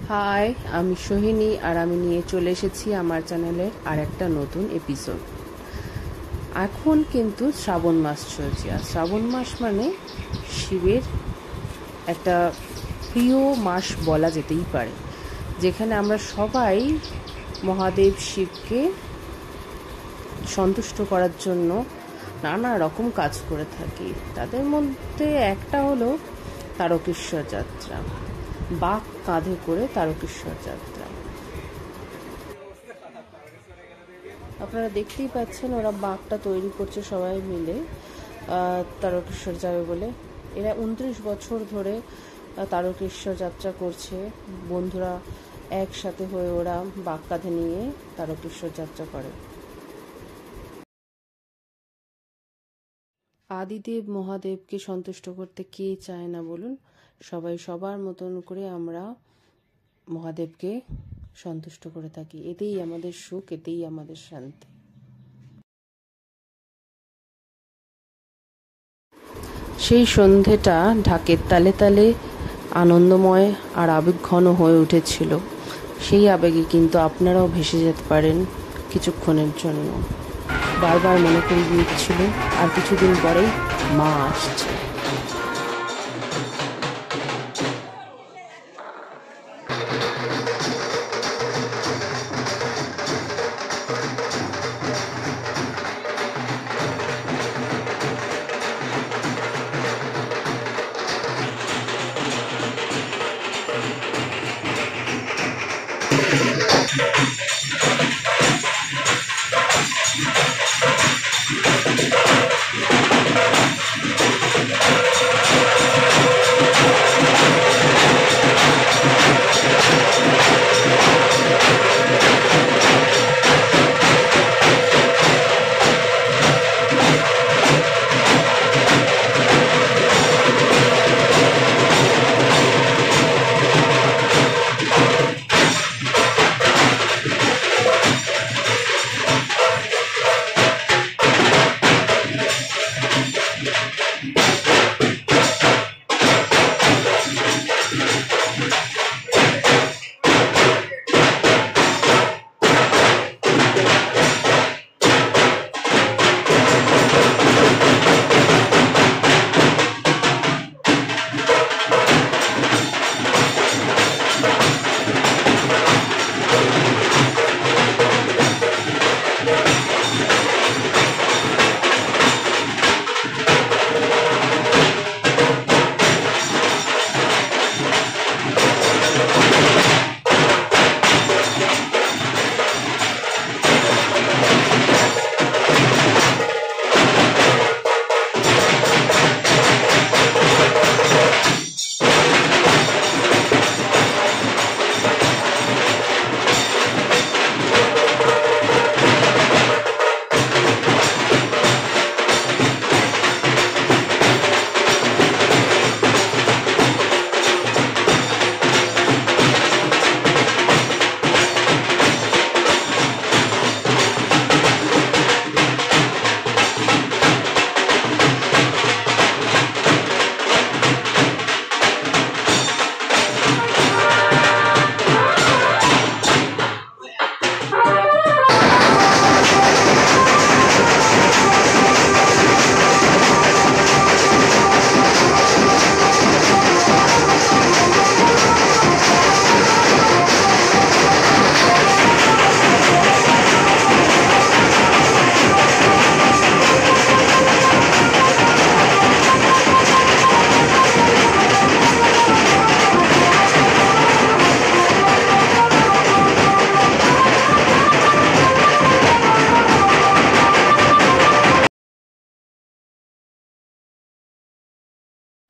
High, আমি সোহিনী আর আমি নিয়ে চলে এসেছি আমার চ্যানেলের আর একটা নতুন এপিসোড। এখন কিন্তু শ্রাবণ মাস চলছে, আর শ্রাবণ মাস মানে শিবের একটা প্রিয় মাস বলা যেতেই পারে, যেখানে আমরা সবাই মহাদেব শিবকে সন্তুষ্ট করার জন্য নানা রকম কাজ করে থাকি। তাদের মধ্যে একটা হলো তারকেশ্বর যাত্রা, বাঘ কাঁধে করে তারকেশ্বর যাত্রা। আপনারা দেখতেই পাচ্ছেন ওরা বাঘটা তৈরি করছে সবাই মিলে তারকেশ্বর যাবে বলে। এরা 29 বছর ধরে তারকেশ্বর যাত্রা করছে। বন্ধুরা একসাথে হয়ে ওরা বাঘ কাঁধে নিয়ে তারকেশ্বর যাত্রা করে। আদিদেব মহাদেবকে সন্তুষ্ট করতে কে চায় না বলুন? সবাই সবার মতন করে আমরা মহাদেবকে সন্তুষ্ট করে থাকি। এতেই আমাদের সুখ, এতেই আমাদের শান্তি। সেই সন্ধেটা ঢাকের তালে তালে আনন্দময় আর আবেগঘন হয়ে উঠেছিল। সেই আবেগে কিন্তু আপনারাও ভেসে যেতে পারেন কিছুক্ষণের জন্য। বারবার মনে করিয়ে দিচ্ছিল আর কিছুদিন পরেই মা আসছে।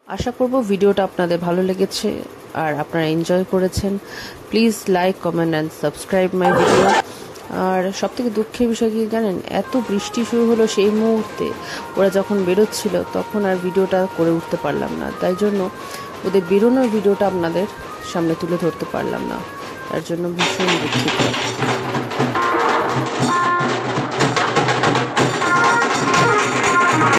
আশা করব ভিডিওটা আপনাদের ভালো লেগেছে আর আপনারা এনজয় করেছেন। Please like, comment and subscribe my video. আর সবথেকে দুঃখের বিষয় কি জানেন, এত বৃষ্টি শুরু হলো সেই মুহূর্তে, ওরা যখন বেরোচ্ছিল তখন আর ভিডিওটা করে উঠতে পারলাম না। তাই জন্য ওদের বেরোনোর ভিডিওটা আপনাদের সামনে তুলে ধরতে পারলাম না, তার জন্য ভীষণ দুঃখিত।